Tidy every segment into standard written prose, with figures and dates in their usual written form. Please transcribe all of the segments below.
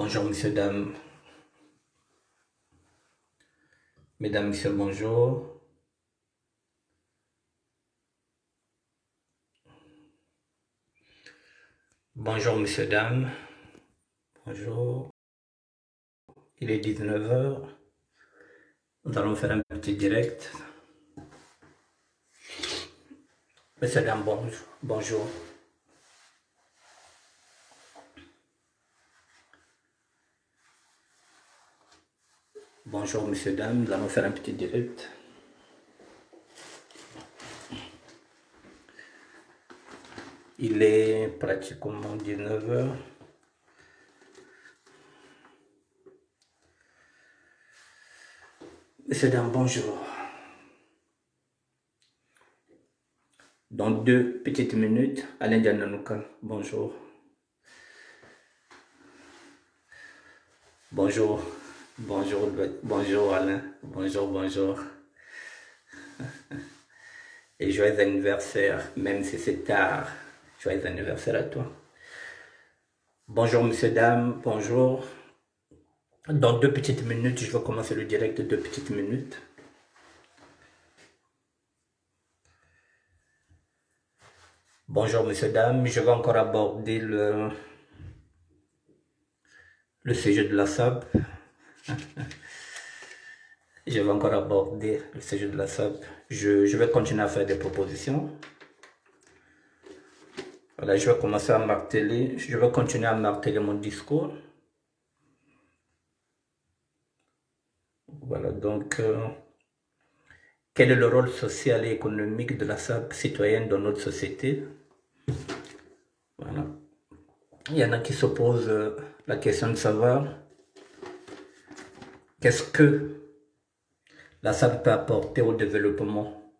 Bonjour, messieurs, dames. Mesdames, messieurs, bonjour. Bonjour, messieurs, dames. Bonjour. Il est 19 heures. Nous allons faire un petit direct. Messieurs, dames, bonjour. Bonjour, messieurs, dames. Nous allons faire un petit direct. Il est pratiquement 19 heures. Messieurs, dames, bonjour. Dans 2 petites minutes, Alain Diananouka, bonjour. Bonjour, bonjour Alain, bonjour. Et joyeux anniversaire, même si c'est tard. Joyeux anniversaire à toi. Bonjour, messieurs, dames, bonjour. Dans 2 petites minutes, je vais commencer le direct de 2 petites minutes. Bonjour, messieurs, dames. Je vais encore aborder le sujet de la SAP. Je vais encore aborder le sujet de la SAP. Je vais continuer à faire des propositions. Voilà, je vais commencer à marteler. Je vais continuer à marteler mon discours. Voilà, donc, quel est le rôle social et économique de la SAP citoyenne dans notre société? Voilà. Il y en a qui se posent la question de savoir qu'est-ce que la SAP peut apporter au développement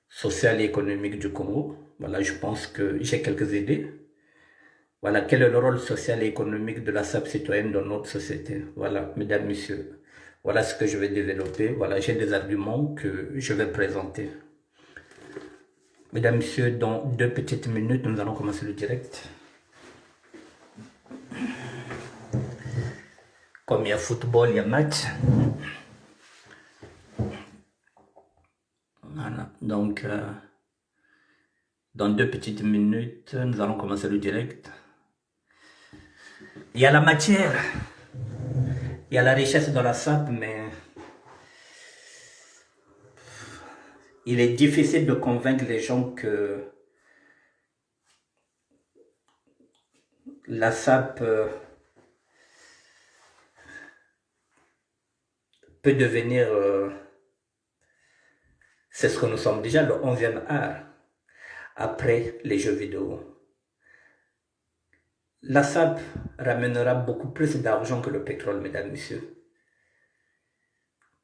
social et économique du Congo. Voilà, je pense que j'ai quelques idées. Voilà, quel est le rôle social et économique de la SAP citoyenne dans notre société? Voilà, mesdames, messieurs, voilà ce que je vais développer. Voilà, j'ai des arguments que je vais présenter. Mesdames, messieurs, dans 2 petites minutes, nous allons commencer le direct. Comme il y a football, il y a match. Voilà, donc dans 2 petites minutes, nous allons commencer le direct. Il y a la matière, il y a la richesse dans la SAP, mais il est difficile de convaincre les gens que la SAP peut devenir, c'est ce que nous sommes déjà, le 11e art après les jeux vidéo. La SAP ramènera beaucoup plus d'argent que le pétrole, mesdames, messieurs.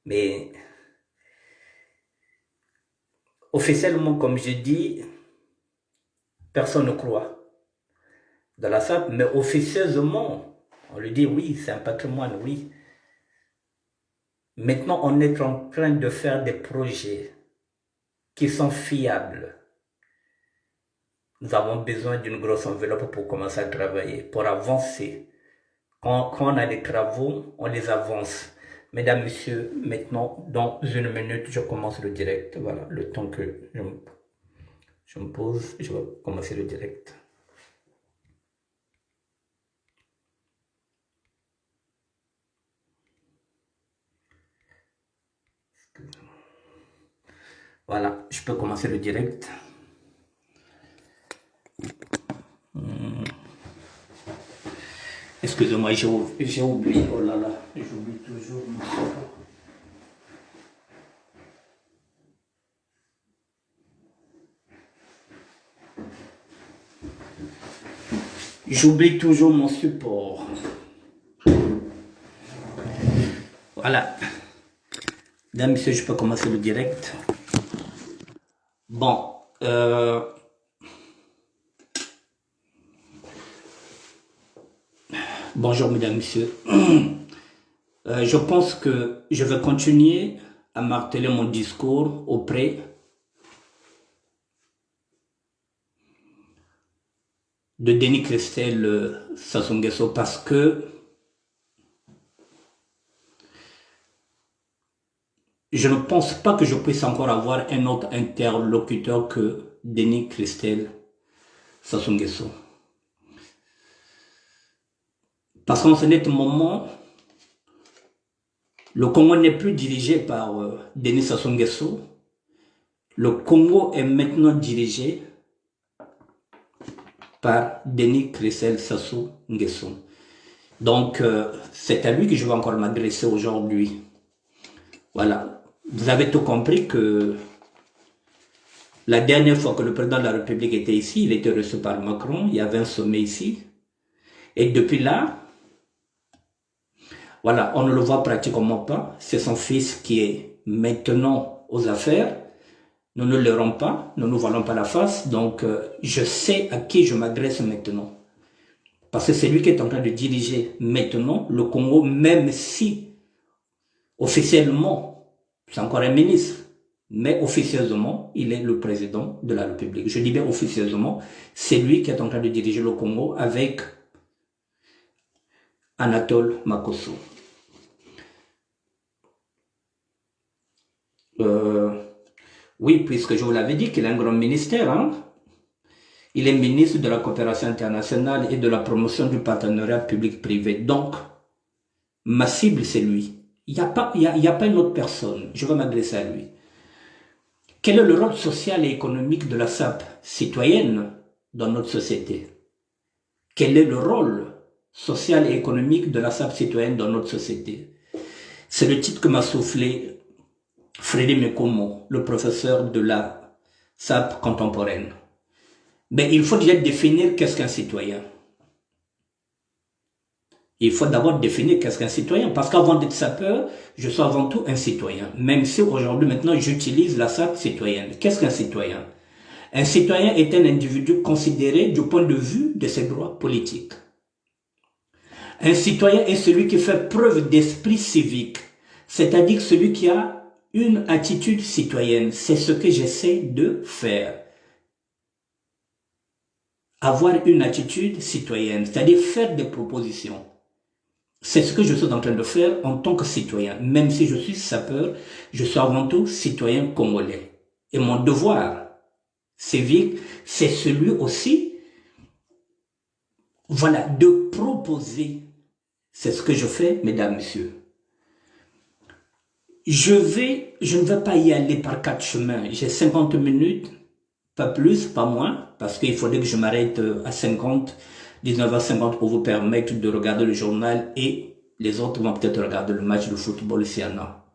Mais officiellement, comme je dis, personne ne croit dans la SAP, mais officieusement, on lui dit oui, c'est un patrimoine, oui. Maintenant, on est en train de faire des projets qui sont fiables. Nous avons besoin d'une grosse enveloppe pour commencer à travailler, pour avancer. Quand on a des travaux, on les avance. Mesdames, messieurs, maintenant, dans 1 minute, je commence le direct. Voilà, le temps que je me pose, je vais commencer le direct. Voilà, je peux commencer le direct. Excusez-moi, j'ai oublié, oh là là, j'oublie toujours mon support. J'oublie toujours mon support. Voilà. Mesdames, messieurs, je peux commencer le direct. Bon, bonjour mesdames, messieurs. Je pense que je vais continuer à marteler mon discours auprès de Denis Christel Sassou Nguesso parce que je ne pense pas que je puisse encore avoir un autre interlocuteur que Denis Christel Sassou Nguesso. Parce qu'en ce net moment, le Congo n'est plus dirigé par Denis Sassou Nguesso. Le Congo est maintenant dirigé par Denis Christel Sassou Nguesso. Donc, c'est à lui que je vais encore m'adresser aujourd'hui. Voilà. Vous avez tout compris que la dernière fois que le président de la République était ici, il était reçu par Macron, il y avait un sommet ici. Et depuis là, voilà, on ne le voit pratiquement pas. C'est son fils qui est maintenant aux affaires. Nous ne le l'aurons pas, nous ne nous voilons pas la face. Donc, je sais à qui je m'adresse maintenant. Parce que c'est lui qui est en train de diriger maintenant le Congo, même si officiellement, c'est encore un ministre, mais officieusement, il est le président de la République. Je dis bien officieusement, c'est lui qui est en train de diriger le Congo avec Anatole Makosso. Oui, puisque je vous l'avais dit qu'il a un grand ministère, hein? Il est ministre de la coopération internationale et de la promotion du partenariat public-privé. Donc, ma cible, c'est lui. Il n'y a pas une autre personne. Je vais m'adresser à lui. Quel est le rôle social et économique de la SAP citoyenne dans notre société? Quel est le rôle social et économique de la SAP citoyenne dans notre société? C'est le titre que m'a soufflé Frédéric Mekomo, le professeur de la SAP contemporaine. Mais il faut déjà définir qu'est-ce qu'un citoyen. Il faut d'abord définir qu'est-ce qu'un citoyen. Parce qu'avant d'être sapeur, je suis avant tout un citoyen. Même si aujourd'hui, maintenant, j'utilise la SAP citoyenne. Qu'est-ce qu'un citoyen? Un citoyen est un individu considéré du point de vue de ses droits politiques. Un citoyen est celui qui fait preuve d'esprit civique. C'est-à-dire celui qui a une attitude citoyenne. C'est ce que j'essaie de faire. Avoir une attitude citoyenne, c'est-à-dire faire des propositions. C'est ce que je suis en train de faire en tant que citoyen. Même si je suis sapeur, je suis avant tout citoyen congolais. Et mon devoir civique, c'est celui aussi, voilà, de proposer. C'est ce que je fais, mesdames, messieurs. Je ne vais pas y aller par 4 chemins. J'ai 50 minutes, pas plus, pas moins, parce qu'il faudrait que je m'arrête à 19h50 pour vous permettre de regarder le journal et les autres vont peut-être regarder le match de football s'il y en a.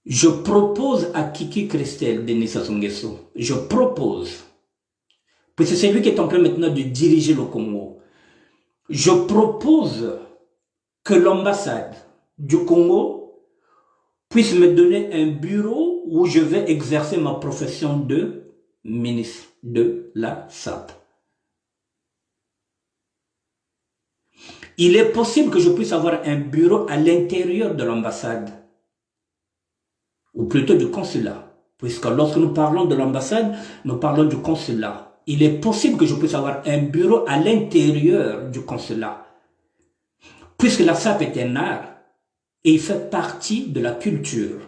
Je propose à Kiki Christel Denis Sassou Nguesso, je propose, puisque c'est lui qui est en train maintenant de diriger le Congo, je propose que l'ambassade du Congo puisse me donner un bureau où je vais exercer ma profession de ministre de la SAP. Il est possible que je puisse avoir un bureau à l'intérieur de l'ambassade, ou plutôt du consulat, puisque lorsque nous parlons de l'ambassade, nous parlons du consulat. Il est possible que je puisse avoir un bureau à l'intérieur du consulat, puisque la SAP est un art, et il fait partie de la culture.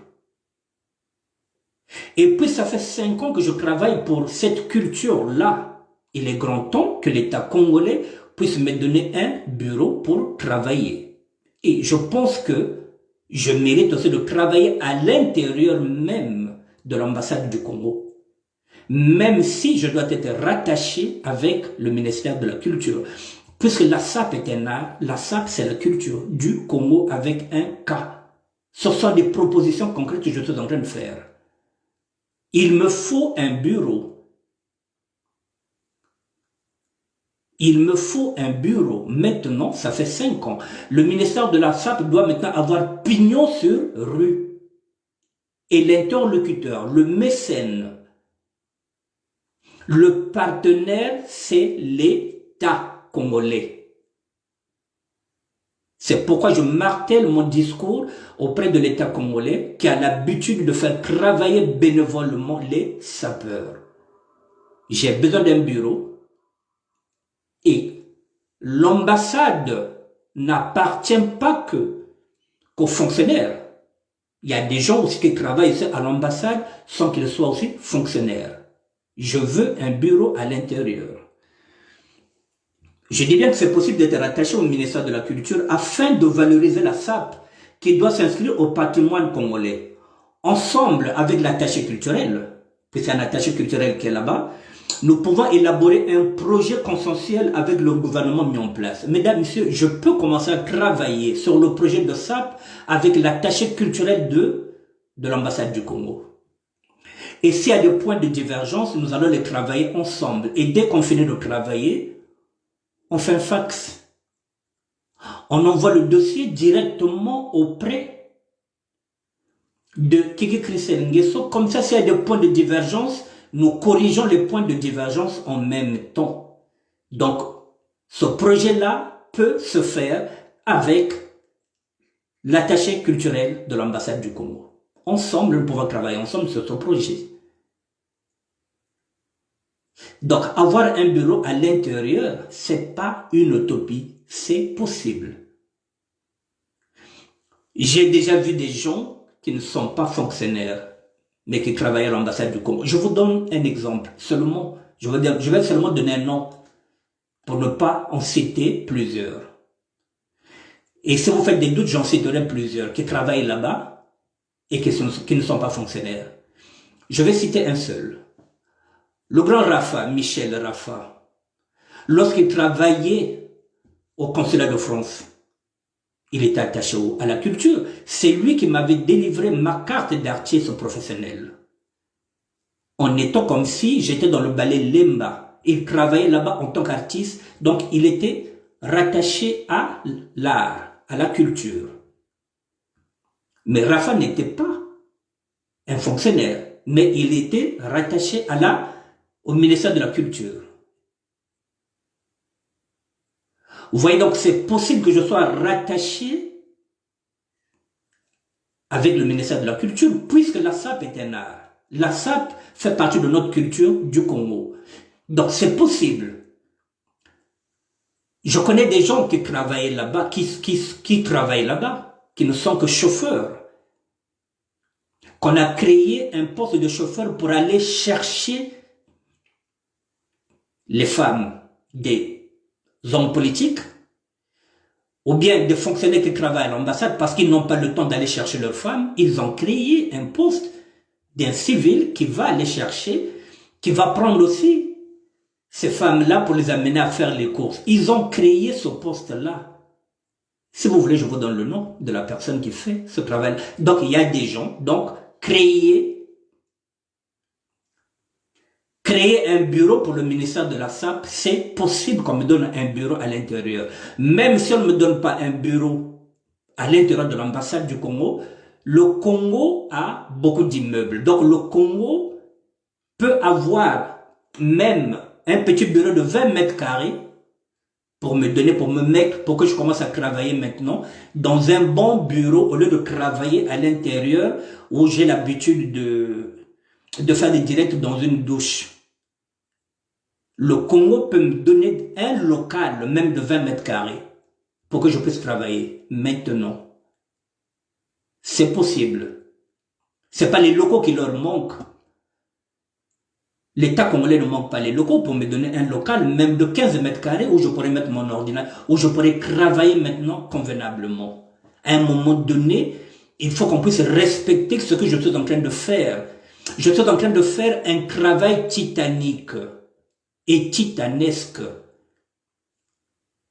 Et puis ça fait 5 ans que je travaille pour cette culture-là. Il est grand temps que l'État congolais puisse me donner un bureau pour travailler. Et je pense que je mérite aussi de travailler à l'intérieur même de l'ambassade du Congo. Même si je dois être rattaché avec le ministère de la Culture. Puisque la SAP est un art, la SAP c'est la culture du Congo avec un cas. Ce sont des propositions concrètes que je suis en train de faire. Il me faut un bureau. Il me faut un bureau. Maintenant, ça fait 5 ans. Le ministère de la SAP doit maintenant avoir pignon sur rue. Et l'interlocuteur, le mécène, le partenaire, c'est l'État congolais. C'est pourquoi je martèle mon discours auprès de l'État congolais qui a l'habitude de faire travailler bénévolement les sapeurs. J'ai besoin d'un bureau. Et l'ambassade n'appartient pas qu'aux fonctionnaires. Il y a des gens aussi qui travaillent à l'ambassade sans qu'ils soient aussi fonctionnaires. Je veux un bureau à l'intérieur. Je dis bien que c'est possible d'être attaché au ministère de la Culture afin de valoriser la SAP qui doit s'inscrire au patrimoine congolais. Ensemble avec l'attaché culturel, puis c'est un attaché culturel qui est là-bas, nous pouvons élaborer un projet consensuel avec le gouvernement mis en place. Mesdames, Messieurs, je peux commencer à travailler sur le projet de SAP avec l'attaché culturel de l'ambassade du Congo. Et s'il y a des points de divergence, nous allons les travailler ensemble. Et dès qu'on finit de travailler, on fait un fax. On envoie le dossier directement auprès de Kiki Christel Nguesso. Comme ça, s'il y a des points de divergence, nous corrigeons les points de divergence en même temps. Donc, ce projet-là peut se faire avec l'attaché culturel de l'ambassade du Congo. Ensemble, nous pouvons travailler ensemble sur ce projet. Donc, avoir un bureau à l'intérieur, c'est pas une utopie, c'est possible. J'ai déjà vu des gens qui ne sont pas fonctionnaires, mais qui travaillent à l'ambassade du Congo. Je vous donne un exemple, seulement, je vais seulement donner un nom, pour ne pas en citer plusieurs. Et si vous faites des doutes, j'en citerai plusieurs, qui travaillent là-bas, et qui ne sont pas fonctionnaires. Je vais citer un seul. Le grand Rafa, Michel Rafa, lorsqu'il travaillait au consulat de France, il était attaché à la culture. C'est lui qui m'avait délivré ma carte d'artiste professionnel. En étant comme si j'étais dans le ballet Lemba. Il travaillait là-bas en tant qu'artiste, donc il était rattaché à l'art, à la culture. Mais Rafa n'était pas un fonctionnaire, mais il était rattaché au ministère de la Culture. Vous voyez donc, c'est possible que je sois rattaché avec le ministère de la Culture, puisque la SAP est un art. La SAP fait partie de notre culture du Congo. Donc c'est possible. Je connais des gens qui travaillent là-bas, qui travaillent là-bas, qui ne sont que chauffeurs. Qu'on a créé un poste de chauffeur pour aller chercher les femmes des hommes politiques ou bien des fonctionnaires qui travaillent à l'ambassade parce qu'ils n'ont pas le temps d'aller chercher leurs femmes. Ils ont créé un poste d'un civil qui va aller chercher, qui va prendre aussi ces femmes-là pour les amener à faire les courses. Ils ont créé ce poste-là. Si vous voulez, je vous donne le nom de la personne qui fait ce travail. Donc, il y a des gens, donc, créer un bureau pour le ministère de la SAP, c'est possible qu'on me donne un bureau à l'intérieur. Même si on ne me donne pas un bureau à l'intérieur de l'ambassade du Congo, le Congo a beaucoup d'immeubles. Donc le Congo peut avoir même un petit bureau de 20 mètres carrés pour me donner, pour que je commence à travailler maintenant dans un bon bureau au lieu de travailler à l'intérieur où j'ai l'habitude de faire des directs dans une douche. Le Congo peut me donner un local, même de 20 mètres carrés, pour que je puisse travailler maintenant. C'est possible. C'est pas les locaux qui leur manquent. L'État congolais ne manque pas les locaux pour me donner un local, même de 15 mètres carrés, où je pourrais mettre mon ordinateur, où je pourrais travailler maintenant convenablement. À un moment donné, il faut qu'on puisse respecter ce que je suis en train de faire. Je suis en train de faire un travail titanique et titanesque.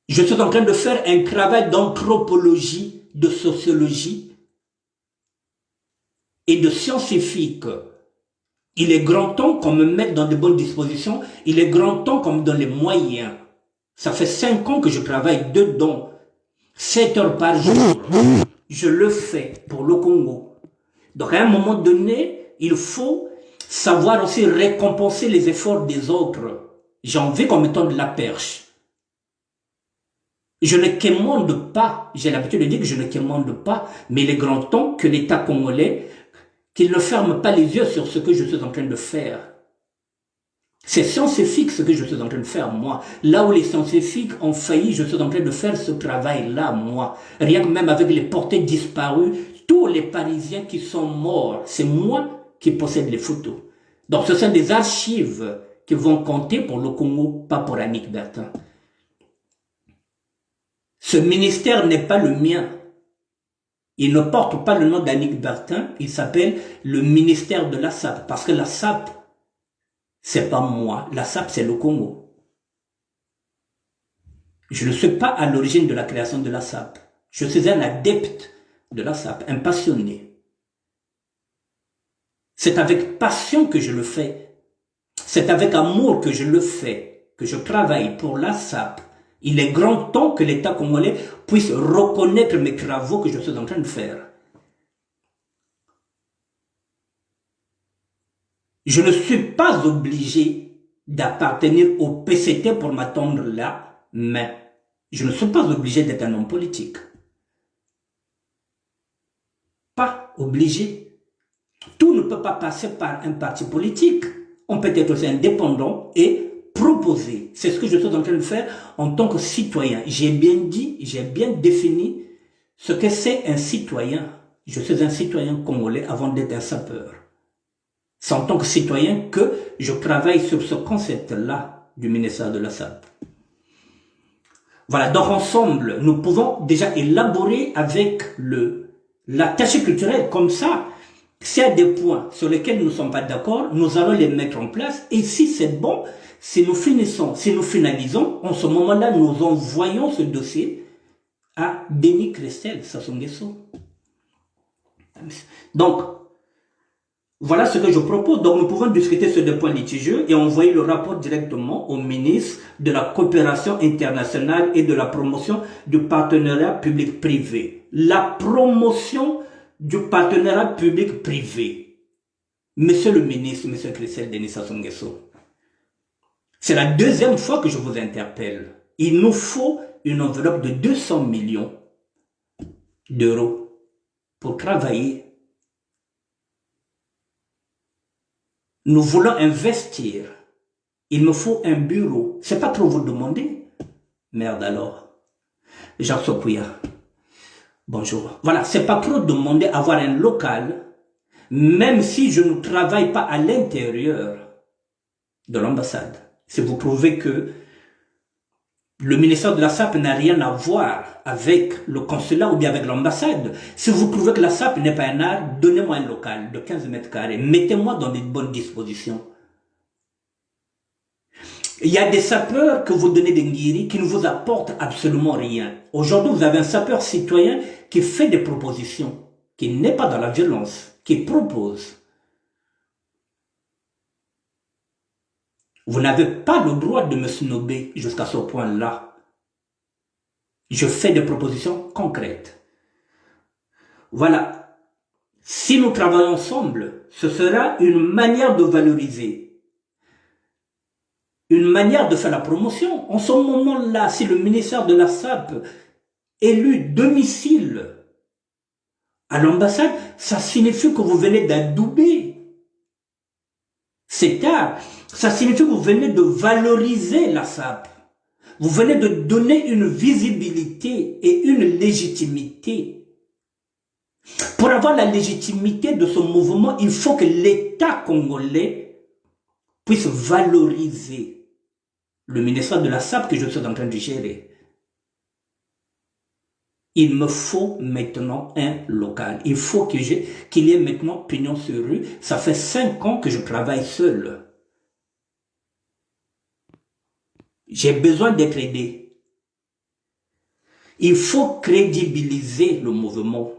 Je suis en train de faire un travail d'anthropologie, de sociologie et de scientifique. Il est grand temps qu'on me mette dans de bonnes dispositions. Il est grand temps qu'on me donne les moyens. Ça fait 5 ans que je travaille dedans. 7 heures par jour. Je le fais pour le Congo. Donc à un moment donné, il faut savoir aussi récompenser les efforts des autres. J'ai envie qu'on me tende la perche. Je ne quémande pas. J'ai l'habitude de dire que je ne quémande pas. Mais il est grand temps que l'État congolais, qu'il ne ferme pas les yeux sur ce que je suis en train de faire. C'est scientifique ce que je suis en train de faire, moi. Là où les scientifiques ont failli, je suis en train de faire ce travail-là, moi. Rien que même avec les portées disparues, tous les Parisiens qui sont morts, c'est moi qui possède les photos. Donc ce sont des archives qui vont compter pour le Congo, pas pour Annick Bertin. Ce ministère n'est pas le mien. Il ne porte pas le nom d'Annick Bertin, il s'appelle le ministère de la SAP, parce que la SAP, c'est pas moi, la SAP c'est le Congo. Je ne suis pas à l'origine de la création de la SAP. Je suis un adepte de la SAP, un passionné. C'est avec passion que je le fais. C'est avec amour que je le fais, que je travaille pour la SAP. Il est grand temps que l'État congolais puisse reconnaître mes travaux que je suis en train de faire. Je ne suis pas obligé d'appartenir au PCT pour m'attendre là, mais je ne suis pas obligé d'être un homme politique. Pas obligé. Tout ne peut pas passer par un parti politique. On peut être aussi indépendant et proposer. C'est ce que je suis en train de faire en tant que citoyen. J'ai bien dit, j'ai bien défini ce que c'est un citoyen. Je suis un citoyen congolais avant d'être un sapeur. C'est en tant que citoyen que je travaille sur ce concept-là du ministère de la SAP. Voilà, donc ensemble, nous pouvons déjà élaborer avec l'attaché culturel comme ça. S'il y a des points sur lesquels nous ne sommes pas d'accord, nous allons les mettre en place. Et si c'est bon, si nous finalisons, en ce moment-là, nous envoyons ce dossier à Denis Christel Sassou Nguesso. Donc, voilà ce que je propose. Donc, nous pouvons discuter sur des points litigieux et envoyer le rapport directement au ministre de la Coopération internationale et de la promotion du partenariat public-privé. La promotion du partenariat public-privé. Monsieur le ministre, monsieur Christel Denis Sassou Nguesso, c'est la deuxième fois que je vous interpelle. Il nous faut une enveloppe de 200 millions d'euros pour travailler. Nous voulons investir. Il me faut un bureau. C'est pas trop vous demander. Merde alors. Jacques Sopouya. Bonjour. Voilà, c'est pas trop demander avoir un local, même si je ne travaille pas à l'intérieur de l'ambassade. Si vous prouvez que le ministère de la SAP n'a rien à voir avec le consulat ou bien avec l'ambassade, si vous prouvez que la SAP n'est pas un art, donnez-moi un local de 15 mètres carrés. Mettez-moi dans de bonnes dispositions. Il y a des sapeurs que vous donnez des Ngiri qui ne vous apportent absolument rien. Aujourd'hui, vous avez un sapeur citoyen qui fait des propositions, qui n'est pas dans la violence, qui propose. Vous n'avez pas le droit de me snober jusqu'à ce point-là. Je fais des propositions concrètes. Voilà. Si nous travaillons ensemble, ce sera une manière de valoriser. Une manière de faire la promotion. En ce moment-là, si le ministère de la SAP élu domicile à l'ambassade, ça signifie que vous venez d'adouber. C'est tard. Ça signifie que vous venez de valoriser la SAP. Vous venez de donner une visibilité et une légitimité. Pour avoir la légitimité de ce mouvement, il faut que l'État congolais puisse valoriser le ministère de la SAP que je suis en train de gérer. Il me faut maintenant un local. Il faut qu'il y ait maintenant pignon sur rue. Ça fait 5 ans que je travaille seul. J'ai besoin d'être aidé. Il faut crédibiliser le mouvement.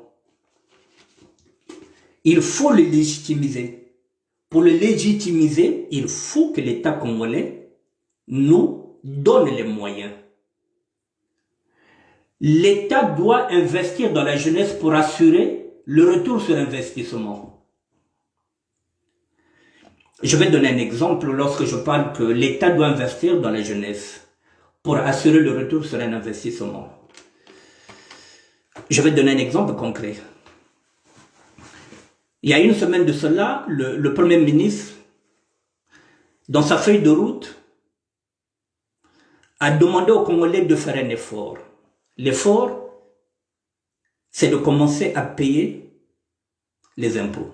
Il faut le légitimiser. Pour le légitimiser, il faut que l'État congolais nous donne les moyens. L'État doit investir dans la jeunesse pour assurer le retour sur investissement. Je vais donner un exemple lorsque je parle que l'État doit investir dans la jeunesse pour assurer le retour sur un investissement. Je vais donner un exemple concret. Il y a une semaine de cela, le Premier ministre dans sa feuille de route, a demandé aux Congolais de faire un effort. L'effort, c'est de commencer à payer les impôts.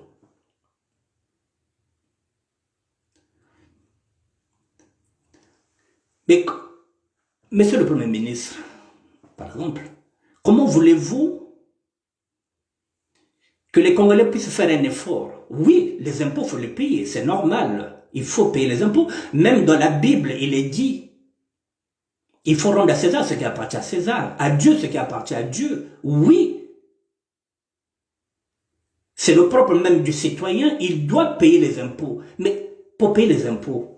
Mais, Monsieur le Premier ministre, par exemple, comment voulez-vous que les Congolais puissent faire un effort? Oui, les impôts, il faut les payer, c'est normal. Il faut payer les impôts. Même dans la Bible, il est dit, il faut rendre à César ce qui appartient à César, à Dieu ce qui appartient à Dieu. Oui, c'est le propre même du citoyen, il doit payer les impôts. Mais pour payer les impôts,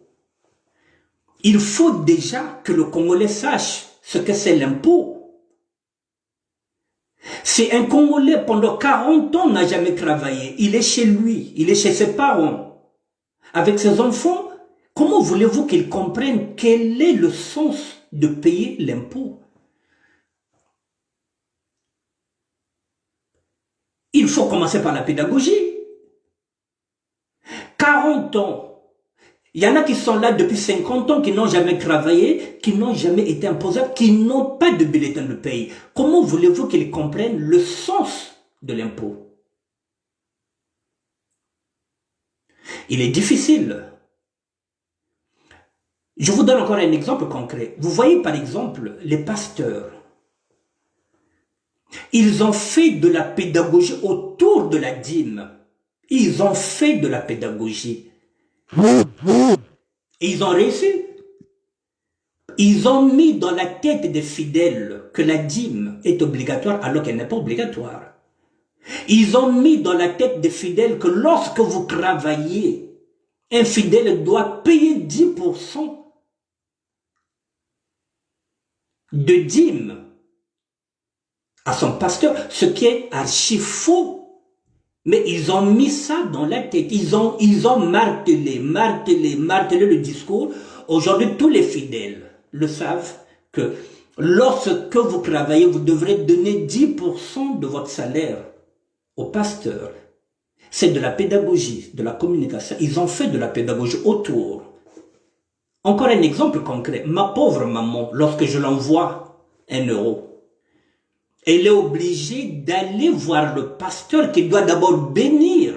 il faut déjà que le Congolais sache ce que c'est l'impôt. Si un Congolais pendant 40 ans n'a jamais travaillé, il est chez lui, il est chez ses parents, avec ses enfants, comment voulez-vous qu'il comprenne quel est le sens de payer l'impôt? Il faut commencer par la pédagogie. 40 ans. Il y en a qui sont là depuis 50 ans, qui n'ont jamais travaillé, qui n'ont jamais été imposables, qui n'ont pas de bulletin de paye. Comment voulez-vous qu'ils comprennent le sens de l'impôt? Il est difficile. Je vous donne encore un exemple concret. Vous voyez par exemple les pasteurs. Ils ont fait de la pédagogie autour de la dîme. Ils ont fait de la pédagogie. Et ils ont réussi. Ils ont mis dans la tête des fidèles que la dîme est obligatoire alors qu'elle n'est pas obligatoire. Ils ont mis dans la tête des fidèles que lorsque vous travaillez, un fidèle doit payer 10% de dîme à son pasteur, ce qui est archi faux. Mais ils ont mis ça dans la tête. Ils ont martelé le discours. Aujourd'hui, tous les fidèles le savent que lorsque vous travaillez, vous devrez donner 10% de votre salaire au pasteur. C'est de la pédagogie, de la communication. Ils ont fait de la pédagogie autour. Encore un exemple concret. Ma pauvre maman, lorsque je l'envoie 1 euro, elle est obligée d'aller voir le pasteur qui doit d'abord bénir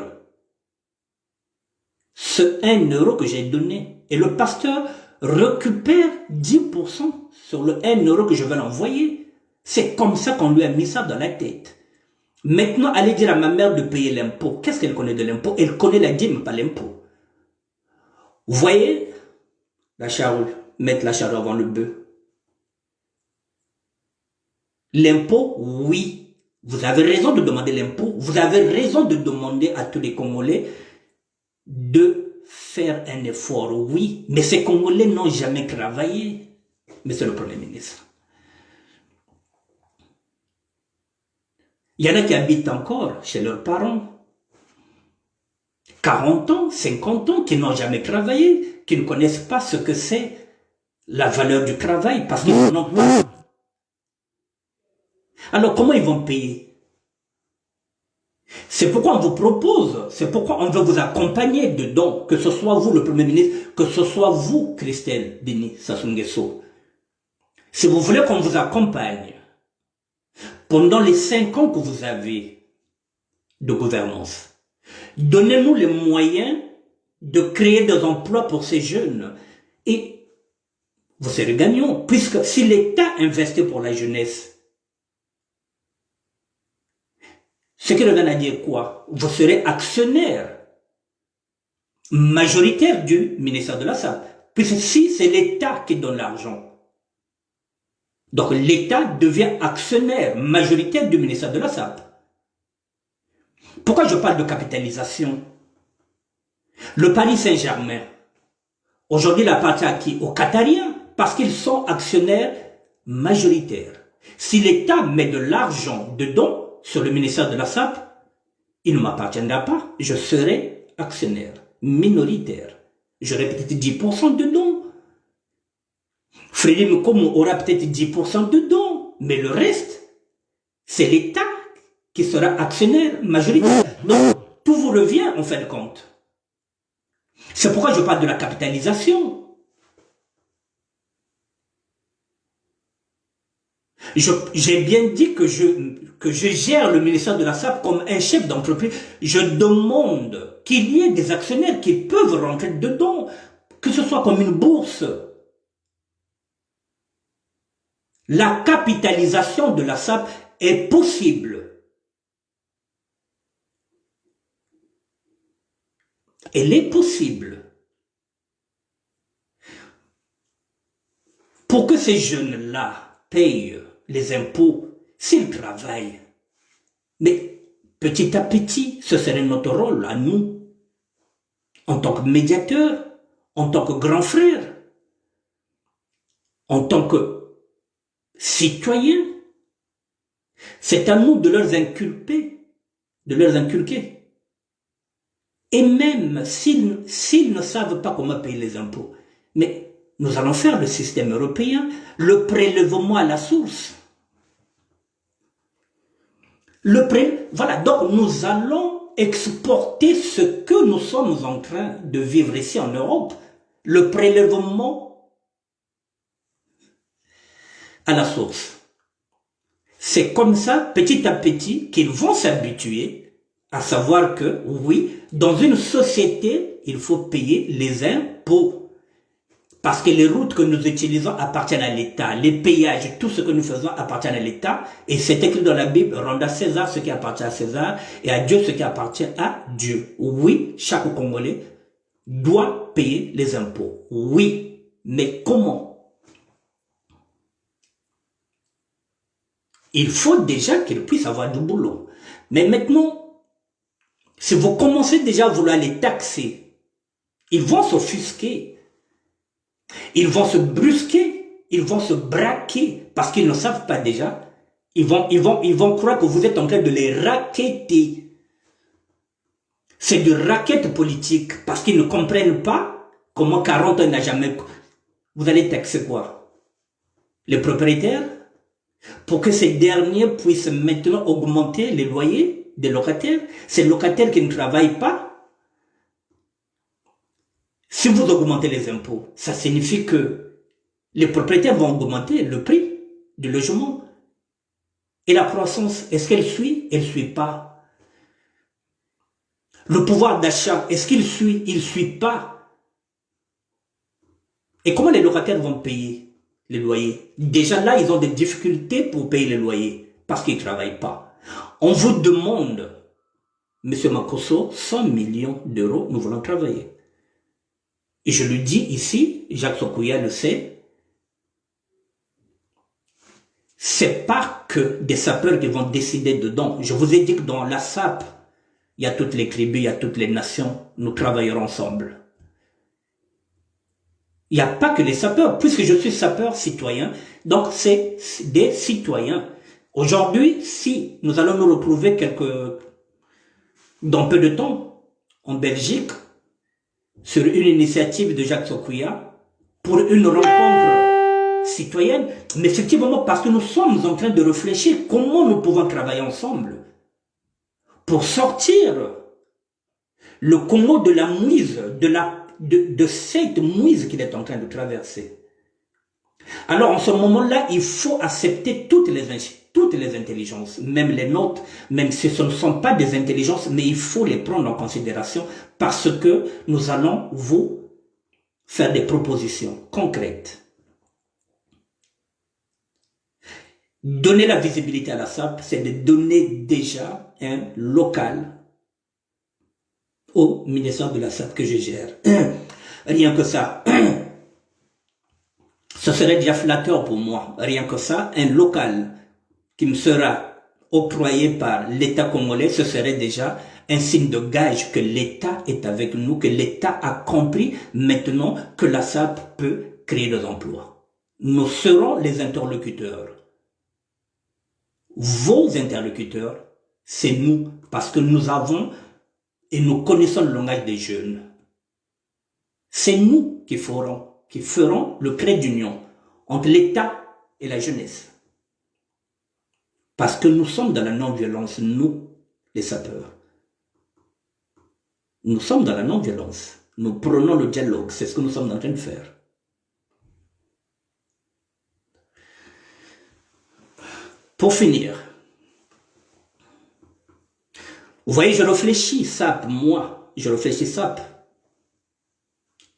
ce 1 euro que j'ai donné. Et le pasteur récupère 10% sur le 1 euro que je vais l'envoyer. C'est comme ça qu'on lui a mis ça dans la tête. Maintenant, allez dire à ma mère de payer l'impôt. Qu'est-ce qu'elle connaît de l'impôt? Elle connaît la dîme, pas l'impôt. Vous voyez la charrue, mettre la charrue avant le bœuf. L'impôt, oui. Vous avez raison de demander l'impôt. Vous avez raison de demander à tous les Congolais de faire un effort, oui. Mais ces Congolais n'ont jamais travaillé, Monsieur le Premier ministre. Il y en a qui habitent encore chez leurs parents. 40 ans, 50 ans, qui n'ont jamais travaillé, qui ne connaissent pas ce que c'est la valeur du travail, parce qu'ils n'ont pas. Alors, comment ils vont payer? C'est pourquoi on vous propose, c'est pourquoi on veut vous accompagner dedans, que ce soit vous, le Premier ministre, que ce soit vous, Christelle Denis Sassou Nguesso. Si vous voulez qu'on vous accompagne pendant les 5 ans que vous avez de gouvernance, donnez-nous les moyens de créer des emplois pour ces jeunes. Et vous serez gagnants, puisque si l'État investit pour la jeunesse, ce qui revient à dire quoi? Vous serez actionnaire majoritaire du ministère de la SAP. Puisque si c'est l'État qui donne l'argent, donc l'État devient actionnaire majoritaire du ministère de la SAP. Pourquoi je parle de capitalisation? Le Paris Saint-Germain, aujourd'hui, il appartient à qui? Aux Qatariens, parce qu'ils sont actionnaires majoritaires. Si l'État met de l'argent dedans, sur le ministère de la SAP, il ne m'appartiendra pas. Je serai actionnaire minoritaire. J'aurai peut-être 10% dedans. Frédéric Nkomo aura peut-être 10% dedans. Mais le reste, c'est l'État qui sera actionnaire majoritaire. Donc, tout vous revient en fin de compte. C'est pourquoi je parle de la capitalisation. J'ai bien dit que je gère le ministère de la SAP comme un chef d'entreprise. Je demande qu'il y ait des actionnaires qui peuvent rentrer dedans, que ce soit comme une bourse. La capitalisation de la SAP est possible. Elle est possible. Pour que ces jeunes-là payent les impôts, s'ils travaillent. Mais petit à petit, ce serait notre rôle à nous, en tant que médiateurs, en tant que grands frères, en tant que citoyens. C'est à nous de leur inculquer. Et même s'ils ne savent pas comment payer les impôts, mais nous allons faire le système européen, le prélèvement à la source. Voilà, donc nous allons exporter ce que nous sommes en train de vivre ici en Europe, le prélèvement à la source. C'est comme ça, petit à petit, qu'ils vont s'habituer à savoir que, oui, dans une société, il faut payer les impôts. Parce que les routes que nous utilisons appartiennent à l'État. Les péages, tout ce que nous faisons appartient à l'État. Et c'est écrit dans la Bible, rendre à César ce qui appartient à César et à Dieu ce qui appartient à Dieu. Oui, chaque Congolais doit payer les impôts. Oui, mais comment? Il faut déjà qu'il puisse avoir du boulot. Mais maintenant, si vous commencez déjà à vouloir les taxer, ils vont s'offusquer. Ils vont se brusquer, ils vont se braquer parce qu'ils ne savent pas déjà. Ils vont croire que vous êtes en train de les racketter. C'est du racket politique parce qu'ils ne comprennent pas comment 40 ans n'a jamais... Vous allez taxer quoi? Les propriétaires? Pour que ces derniers puissent maintenant augmenter les loyers des locataires. Ces locataires qui ne travaillent pas. Si vous augmentez les impôts, ça signifie que les propriétaires vont augmenter le prix du logement. Et la croissance, est-ce qu'elle suit? Elle ne suit pas. Le pouvoir d'achat, est-ce qu'il suit? Il ne suit pas. Et comment les locataires vont payer les loyers? Déjà là, ils ont des difficultés pour payer les loyers parce qu'ils ne travaillent pas. On vous demande, Monsieur Makosso, 100 millions d'euros, nous voulons travailler. Et je le dis ici, Jacques Sokouya le sait, c'est pas que des sapeurs qui vont décider dedans. Je vous ai dit que dans la SAP, il y a toutes les tribus, il y a toutes les nations, nous travaillerons ensemble. Il n'y a pas que les sapeurs, puisque je suis sapeur citoyen, donc c'est des citoyens. Aujourd'hui, si nous allons nous retrouver dans peu de temps, en Belgique, sur une initiative de Jacques Sokouya, pour une rencontre citoyenne, mais effectivement parce que nous sommes en train de réfléchir comment nous pouvons travailler ensemble pour sortir le Congo de la mouise, de cette mouise qu'il est en train de traverser. Alors en ce moment-là, il faut accepter toutes les intelligences, même les nôtres, même si ce ne sont pas des intelligences, mais il faut les prendre en considération parce que nous allons vous faire des propositions concrètes. Donner la visibilité à la SAP, c'est de donner déjà un local au ministère de la SAP que je gère. Rien que ça. Ce serait déjà flatteur pour moi. Rien que ça, un local qui me sera octroyé par l'État congolais, ce serait déjà un signe de gage que l'État est avec nous, que l'État a compris maintenant que la SAP peut créer des emplois. Nous serons les interlocuteurs. Vos interlocuteurs, c'est nous, parce que nous avons et nous connaissons le langage des jeunes. C'est nous qui feront le trait d'union entre l'État et la jeunesse. Parce que nous sommes dans la non-violence, nous, les sapeurs. Nous sommes dans la non-violence. Nous prenons le dialogue, c'est ce que nous sommes en train de faire. Pour finir, vous voyez, je réfléchis SAP, moi, je réfléchis SAP,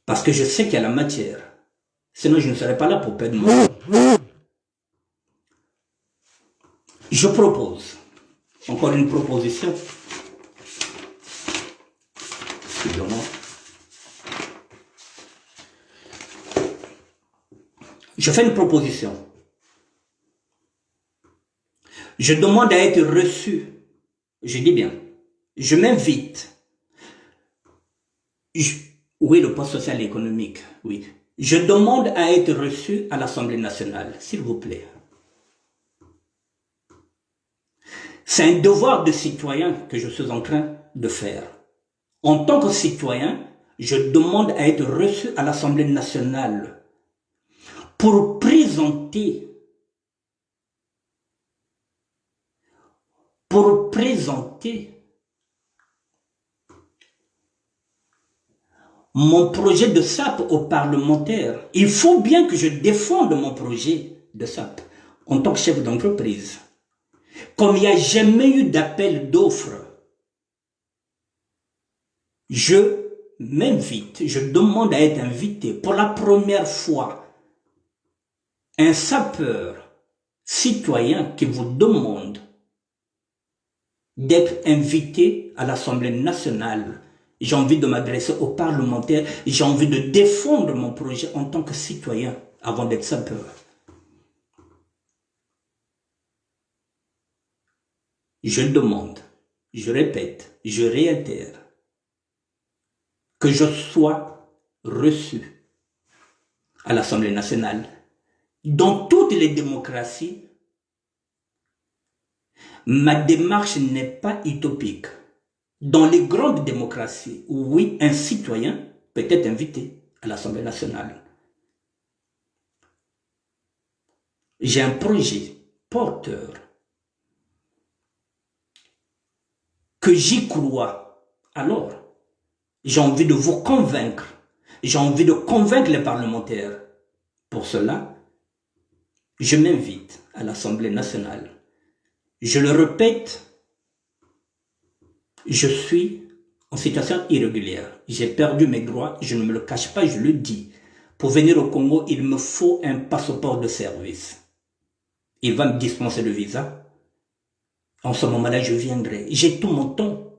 parce que je sais qu'il y a la matière. Sinon, je ne serais pas là pour perdre mon temps. Je propose, encore une proposition. Excusez-moi. Je fais une proposition. Je demande à être reçu. Je dis bien, je m'invite. Oui, le poste social et économique, oui. Je demande à être reçu à l'Assemblée nationale, s'il vous plaît. C'est un devoir de citoyen que je suis en train de faire. En tant que citoyen, je demande à être reçu à l'Assemblée nationale pour présenter mon projet de SAP aux parlementaires. Il faut bien que je défende mon projet de SAP en tant que chef d'entreprise. Comme il n'y a jamais eu d'appel d'offres, je m'invite, je demande à être invité pour la première fois. Un sapeur citoyen qui vous demande d'être invité à l'Assemblée nationale. J'ai envie de m'adresser aux parlementaires, j'ai envie de défendre mon projet en tant que citoyen avant d'être sapeur. Je demande, je répète, je réitère que je sois reçu à l'Assemblée nationale. Dans toutes les démocraties, ma démarche n'est pas utopique. Dans les grandes démocraties, oui, un citoyen peut être invité à l'Assemblée nationale. J'ai un projet porteur que j'y crois. Alors, j'ai envie de vous convaincre. J'ai envie de convaincre les parlementaires. Pour cela, je m'invite à l'Assemblée nationale. Je le répète, je suis en situation irrégulière. J'ai perdu mes droits, je ne me le cache pas, je le dis. Pour venir au Congo, il me faut un passeport de service. Il va me dispenser le visa. En ce moment-là, je viendrai. J'ai tout mon temps.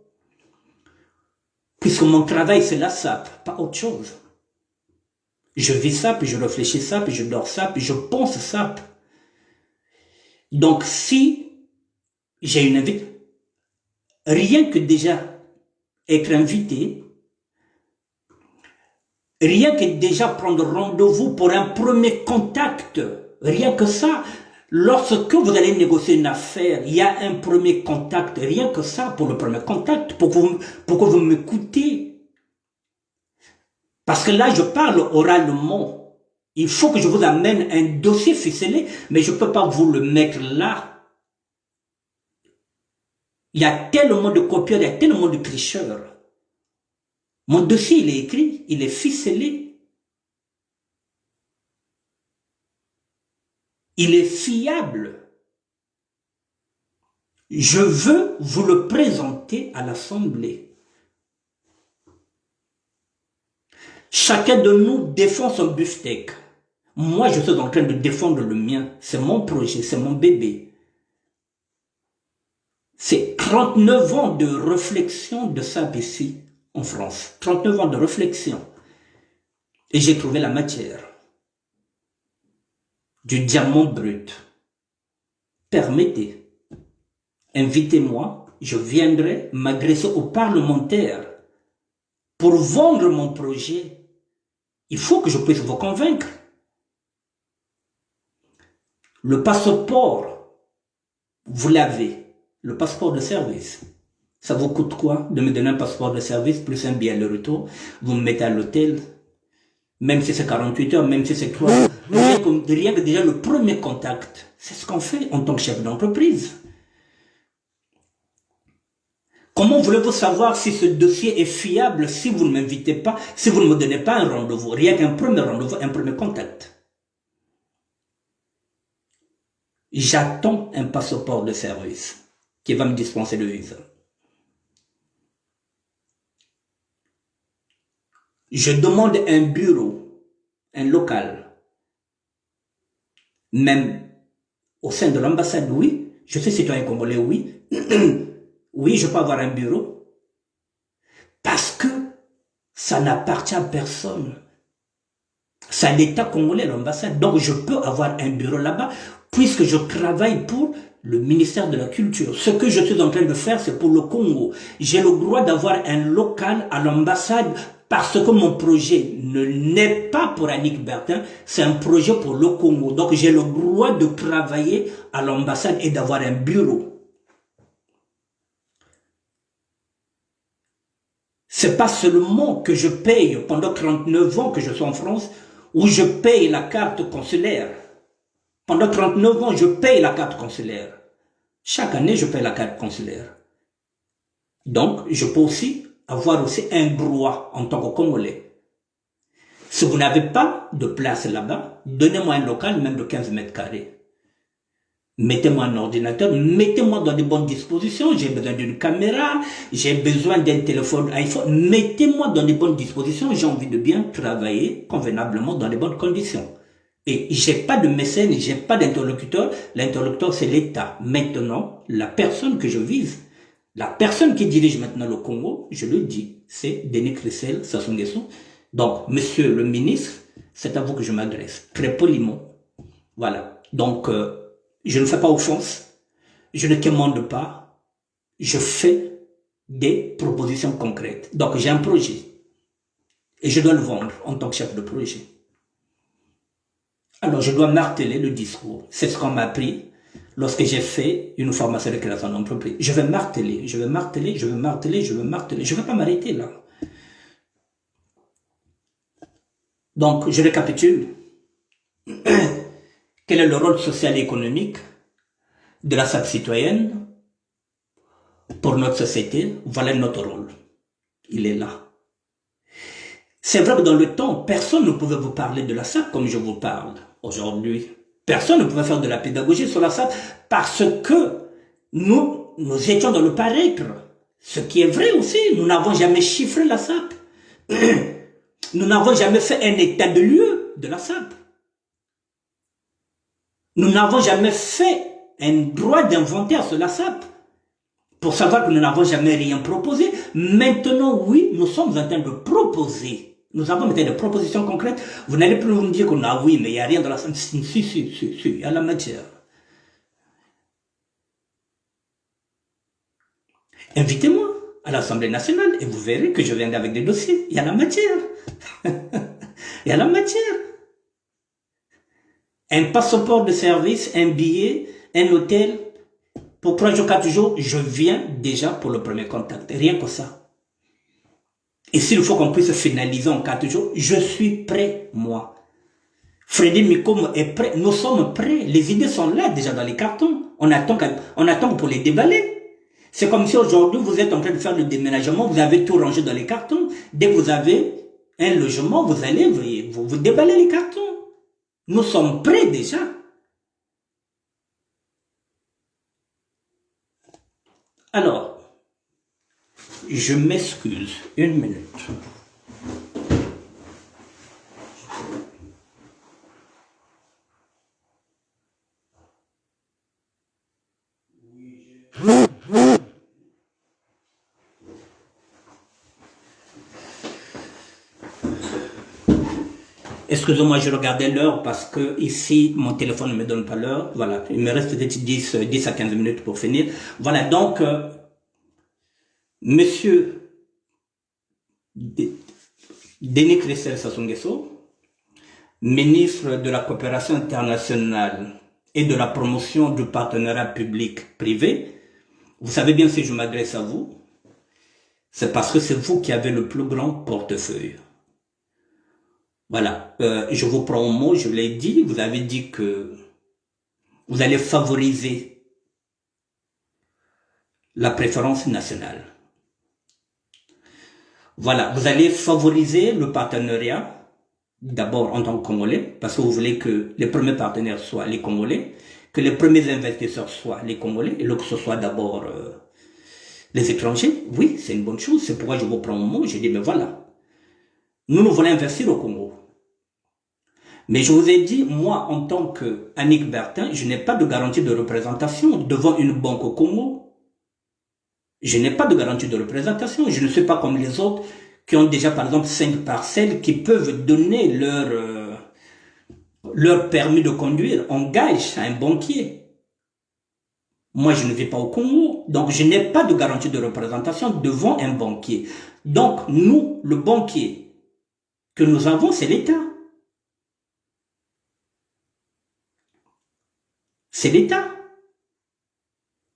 Puisque mon travail, c'est la SAP, pas autre chose. Je vis SAP, je réfléchis SAP, je dors SAP, je pense SAP. Donc, si j'ai une invitation, rien que déjà être invité, rien que déjà prendre rendez-vous pour un premier contact, rien que ça, lorsque vous allez négocier une affaire, il y a un premier contact, rien que ça pour le premier contact, pour que vous m'écoutez. Parce que là, je parle oralement. Il faut que je vous amène un dossier ficelé, mais je ne peux pas vous le mettre là. Il y a tellement de copieurs, il y a tellement de tricheurs. Mon dossier, il est écrit, il est ficelé. Il est fiable. Je veux vous le présenter à l'Assemblée. Chacun de nous défend son beefsteak. Moi, je suis en train de défendre le mien. C'est mon projet, c'est mon bébé. C'est 39 ans de réflexion de ça ici, en France. 39 ans de réflexion. Et j'ai trouvé la matière. Du diamant brut. Permettez, invitez-moi, je viendrai m'adresser aux parlementaires pour vendre mon projet. Il faut que je puisse vous convaincre. Le passeport, vous l'avez. Le passeport de service. Ça vous coûte quoi de me donner un passeport de service plus un billet de retour? Vous me mettez à l'hôtel, même si c'est 48 heures, même si c'est 3 heures. Rien que déjà le premier contact, c'est ce qu'on fait en tant que chef d'entreprise. Comment voulez-vous savoir si ce dossier est fiable si vous ne m'invitez pas, si vous ne me donnez pas un rendez-vous, rien qu'un premier rendez-vous, un premier contact? J'attends un passeport de service qui va me dispenser le visa. Je demande un bureau, un local, même au sein de l'ambassade, oui. Je suis citoyen congolais, oui. Oui, je peux avoir un bureau. Parce que ça n'appartient à personne. C'est à l'État congolais, l'ambassade. Donc, je peux avoir un bureau là-bas, puisque je travaille pour le ministère de la Culture. Ce que je suis en train de faire, c'est pour le Congo. J'ai le droit d'avoir un local à l'ambassade, parce que mon projet n'est pas pour Annick Bertin, c'est un projet pour le Congo. Donc, j'ai le droit de travailler à l'ambassade et d'avoir un bureau. C'est pas seulement que je paye pendant 39 ans que je suis en France, où je paye la carte consulaire. Pendant 39 ans, je paye la carte consulaire. Chaque année, je paye la carte consulaire. Donc, je peux aussi avoir aussi un droit en tant que Congolais. Si vous n'avez pas de place là-bas, donnez-moi un local, même de 15 mètres carrés. Mettez-moi un ordinateur, mettez-moi dans de bonnes dispositions, j'ai besoin d'une caméra, j'ai besoin d'un téléphone iPhone, mettez-moi dans de bonnes dispositions, j'ai envie de bien travailler convenablement dans de bonnes conditions. Et j'ai pas de mécène, j'ai pas d'interlocuteur, l'interlocuteur c'est l'État. Maintenant, la personne que je vise, la personne qui dirige maintenant le Congo, je le dis, c'est Denis Kressel Sassou Nguesso. Donc, monsieur le ministre, c'est à vous que je m'adresse, très poliment. Voilà. Donc, je ne fais pas offense, je ne commande pas, je fais des propositions concrètes. Donc j'ai un projet et je dois le vendre en tant que chef de projet. Alors je dois marteler le discours. C'est ce qu'on m'a appris lorsque j'ai fait une formation de création d'entreprise. Je vais marteler, je vais marteler, je vais marteler, je vais marteler. Je ne vais pas m'arrêter là. Donc je récapitule. Quel est le rôle social et économique de la SAP citoyenne pour notre société? Voilà notre rôle. Il est là. C'est vrai que dans le temps, personne ne pouvait vous parler de la SAP comme je vous parle aujourd'hui. Personne ne pouvait faire de la pédagogie sur la SAP parce que nous étions dans le paraître. Ce qui est vrai aussi, nous n'avons jamais chiffré la SAP. Nous n'avons jamais fait un état de lieu de la SAP. Nous n'avons jamais fait un droit d'inventaire sur la SAP pour savoir que nous n'avons jamais rien proposé. Maintenant, oui, nous sommes en train de proposer. Nous avons maintenant des propositions concrètes. Vous n'allez plus me dire qu'on a oui, mais il n'y a rien dans la SAP. Si, il y a la matière. Invitez-moi à l'Assemblée nationale et vous verrez que je viendrai avec des dossiers. Il y a la matière. Il y a la matière. Un passeport de service, un billet, un hôtel. Pour 3 jours, 4 jours, je viens déjà pour le premier contact. Rien que ça. Et s'il faut qu'on puisse finaliser en 4 jours, je suis prêt, moi. Freddy Mikomo est prêt. Nous sommes prêts. Les idées sont là déjà dans les cartons. On attend pour les déballer. C'est comme si aujourd'hui vous êtes en train de faire le déménagement, vous avez tout rangé dans les cartons. Dès que vous avez un logement, vous allez, vous déballez les cartons. Nous sommes prêts déjà. Alors, je m'excuse, une minute. Excusez-moi, je regardais l'heure parce que ici, mon téléphone ne me donne pas l'heure. Voilà, il me reste peut-être 10 à 15 minutes pour finir. Voilà, donc, monsieur Denis Kressel Sassou Nguesso, ministre de la coopération internationale et de la promotion du partenariat public-privé, vous savez bien si je m'adresse à vous, c'est parce que c'est vous qui avez le plus grand portefeuille. Voilà, je vous prends au mot, je l'ai dit, vous avez dit que vous allez favoriser la préférence nationale. Voilà, vous allez favoriser le partenariat, d'abord en tant que Congolais, parce que vous voulez que les premiers partenaires soient les Congolais, que les premiers investisseurs soient les Congolais, et que ce soit d'abord les étrangers. Oui, c'est une bonne chose, c'est pourquoi je vous prends mon mot, j'ai dit, mais voilà, nous voulons investir au Congo. Mais je vous ai dit, moi, en tant qu'Annick Bertin, je n'ai pas de garantie de représentation devant une banque au Congo. Je n'ai pas de garantie de représentation. Je ne suis pas comme les autres qui ont déjà, par exemple, 5 parcelles qui peuvent donner leur permis de conduire en gage à un banquier. Moi, je ne vis pas au Congo, donc je n'ai pas de garantie de représentation devant un banquier. Donc, nous, le banquier que nous avons, c'est l'État. C'est l'État.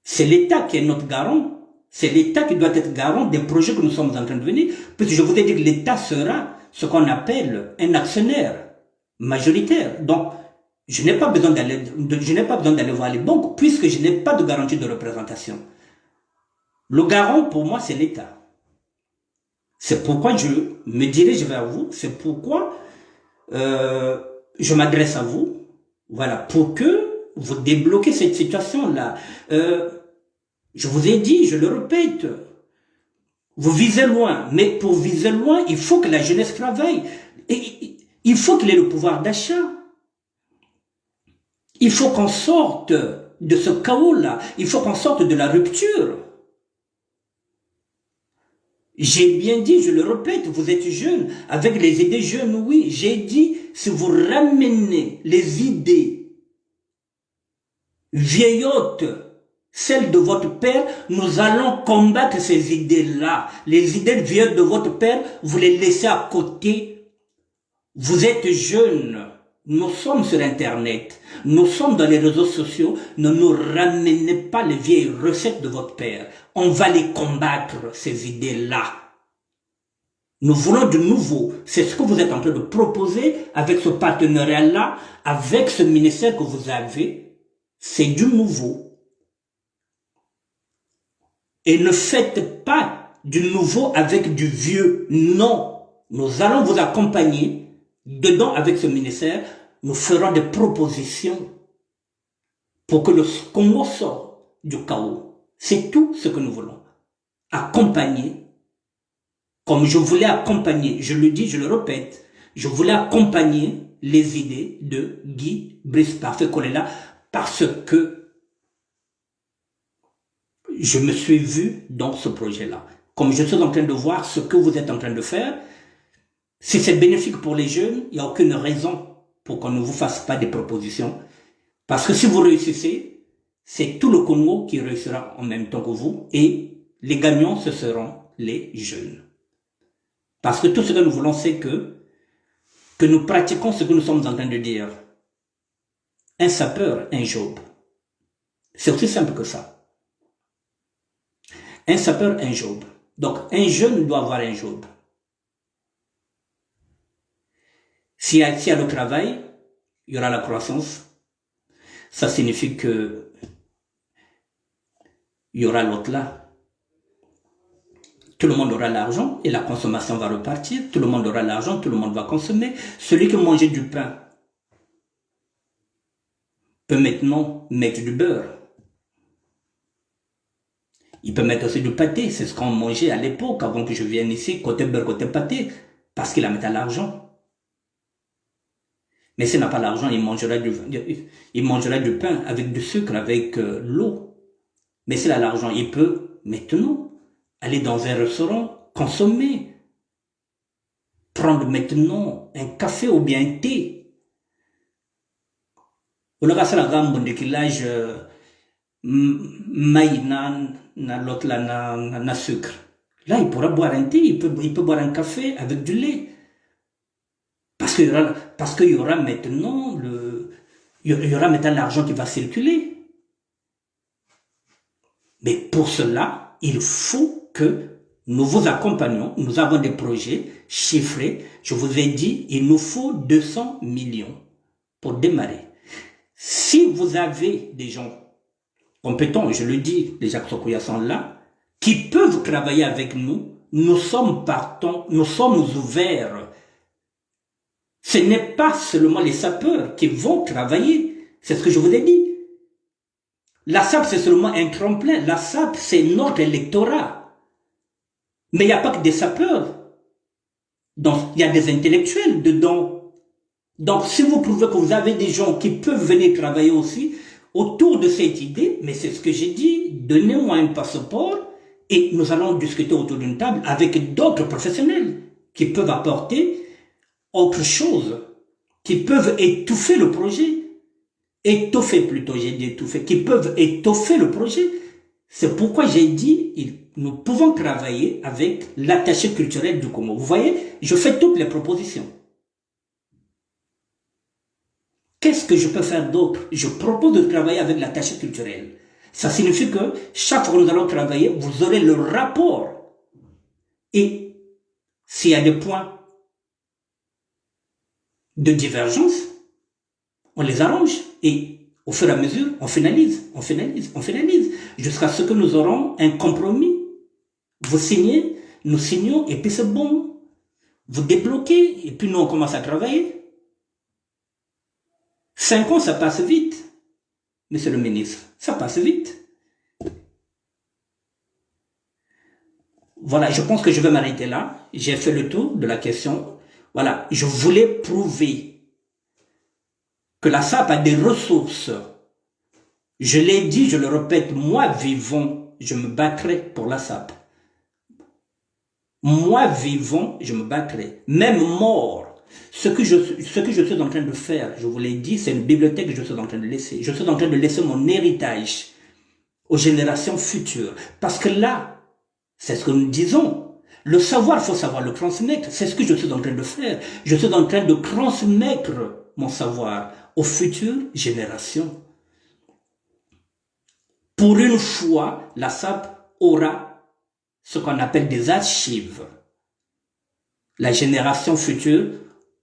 C'est l'État qui est notre garant. C'est l'État qui doit être garant des projets que nous sommes en train de venir. Puisque je vous ai dit que l'État sera ce qu'on appelle un actionnaire majoritaire. Donc, je n'ai pas besoin d'aller voir les banques puisque je n'ai pas de garantie de représentation. Le garant, pour moi, c'est l'État. C'est pourquoi je me dirige vers vous. C'est pourquoi je m'adresse à vous. Voilà, pour que vous débloquez cette situation-là. Je vous ai dit, je le répète, vous visez loin, mais pour viser loin, il faut que la jeunesse travaille. Et il faut qu'il ait le pouvoir d'achat. Il faut qu'on sorte de ce chaos-là. Il faut qu'on sorte de la rupture. J'ai bien dit, je le répète, vous êtes jeunes, avec les idées jeunes, oui. J'ai dit, si vous ramenez les idées vieillottes, celles de votre père, nous allons combattre ces idées-là. Les idées vieilles de votre père, vous les laissez à côté. Vous êtes jeunes. Nous sommes sur Internet. Nous sommes dans les réseaux sociaux. Ne nous ramenez pas les vieilles recettes de votre père. On va les combattre, ces idées-là. Nous voulons du nouveau. C'est ce que vous êtes en train de proposer avec ce partenariat-là, avec ce ministère que vous avez. C'est du nouveau. Et ne faites pas du nouveau avec du vieux. Non. Nous allons vous accompagner dedans avec ce ministère. Nous ferons des propositions pour que le Congo sorte du chaos. C'est tout ce que nous voulons. Accompagner. Comme je voulais accompagner, je le dis, je le répète, je voulais accompagner les idées de Guy Brice Parfait Kolela parce que je me suis vu dans ce projet-là. Comme je suis en train de voir ce que vous êtes en train de faire, si c'est bénéfique pour les jeunes, il n'y a aucune raison pour qu'on ne vous fasse pas des propositions. Parce que si vous réussissez, c'est tout le Congo qui réussira en même temps que vous et les gagnants, ce seront les jeunes. Parce que tout ce que nous voulons, c'est que nous pratiquons ce que nous sommes en train de dire. Un sapeur, un Job. C'est aussi simple que ça. Un sapeur, un Job. Donc, un jeune doit avoir un Job. S'il y a le travail, il y aura la croissance. Ça signifie que il y aura l'autre là. Tout le monde aura l'argent et la consommation va repartir. Tout le monde aura l'argent, tout le monde va consommer. Celui qui mangeait du pain peut maintenant mettre du beurre. Il peut mettre aussi du pâté. C'est ce qu'on mangeait à l'époque avant que je vienne ici, côté beurre, côté pâté, parce qu'il a mis à l'argent. Mais s'il n'a pas l'argent, il mangera du pain avec du sucre, avec l'eau. Mais s'il a l'argent, il peut maintenant aller dans un restaurant, consommer, prendre maintenant un café ou bien un thé. Au lieu de la gamme de déquilage, maï na l'autre là na sucre. Là, il pourra boire un thé, il peut boire un café avec du lait. Parce qu'il y aura maintenant l'argent qui va circuler. Mais pour cela, il faut que nous vous accompagnons. Nous avons des projets chiffrés. Je vous ai dit, il nous faut 200 millions pour démarrer. Si vous avez des gens compétents, je le dis, les Jacques Sokoya sont là, qui peuvent travailler avec nous, nous sommes partants, nous sommes ouverts. Ce n'est pas seulement les sapeurs qui vont travailler, c'est ce que je vous ai dit. La SAP, c'est seulement un tremplin. La SAP, c'est notre électorat. Mais il n'y a pas que des sapeurs. Donc, il y a des intellectuels dedans. Donc, si vous trouvez que vous avez des gens qui peuvent venir travailler aussi autour de cette idée, mais c'est ce que j'ai dit, donnez-moi un passeport et nous allons discuter autour d'une table avec d'autres professionnels qui peuvent apporter autre chose, qui peuvent étouffer le projet. Étoffer plutôt, j'ai dit étouffer, qui peuvent étoffer le projet. C'est pourquoi j'ai dit, nous pouvons travailler avec l'attaché culturel du Congo. Vous voyez, je fais toutes les propositions. Qu'est-ce que je peux faire d'autre? Je propose de travailler avec l'attaché culturel. Ça signifie que chaque fois que nous allons travailler, vous aurez le rapport. Et s'il y a des points de divergence, on les arrange. Et au fur et à mesure, on finalise, jusqu'à ce que nous aurons un compromis. Vous signez, nous signons, et puis c'est bon. Vous débloquez, et puis nous on commence à travailler. 5 ans, ça passe vite, monsieur le ministre, ça passe vite. Voilà, je pense que je vais m'arrêter là. J'ai fait le tour de la question. Voilà, je voulais prouver que la SAP a des ressources. Je l'ai dit, je le répète, moi vivant, je me battrai pour la SAP. Moi vivant, je me battrai. Même mort. Ce que je suis en train de faire, je vous l'ai dit, c'est une bibliothèque que je suis en train de laisser. Je suis en train de laisser mon héritage aux générations futures. Parce que là, c'est ce que nous disons. Le savoir, il faut savoir le transmettre. C'est ce que je suis en train de faire. Je suis en train de transmettre mon savoir aux futures générations. Pour une fois, la SAP aura ce qu'on appelle des archives. La génération future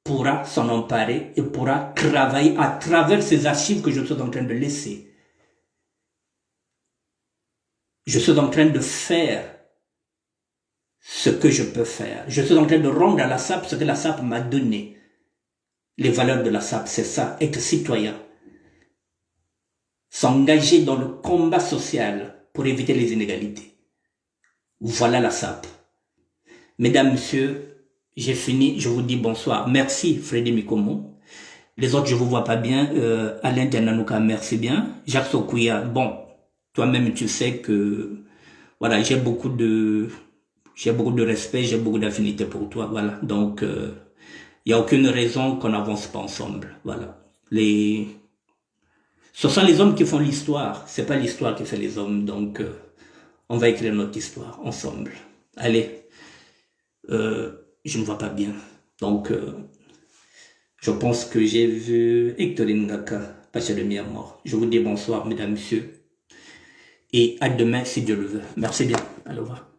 pourra s'en emparer et pourra travailler à travers ces archives que je suis en train de laisser. Je suis en train de faire ce que je peux faire. Je suis en train de rendre à la SAP ce que la SAP m'a donné. Les valeurs de la SAP, c'est ça, être citoyen. S'engager dans le combat social pour éviter les inégalités. Voilà la SAP. Mesdames, messieurs, j'ai fini, je vous dis bonsoir. Merci Freddy Mikomo. Les autres, je vous vois pas bien. Alain Diananouka, merci bien. Jacques Sokouya, bon, toi-même tu sais que voilà, j'ai beaucoup de respect, j'ai beaucoup d'affinité pour toi, voilà. Donc il y a aucune raison qu'on n'avance pas ensemble, voilà. Ce sont les hommes qui font l'histoire, c'est pas l'histoire qui fait les hommes, donc on va écrire notre histoire ensemble. Allez, je ne vois pas bien, donc je pense que j'ai vu Hectorine Ngaka, passer le mien mort. Je vous dis bonsoir, mesdames, messieurs, et à demain si Dieu le veut. Merci bien, au revoir.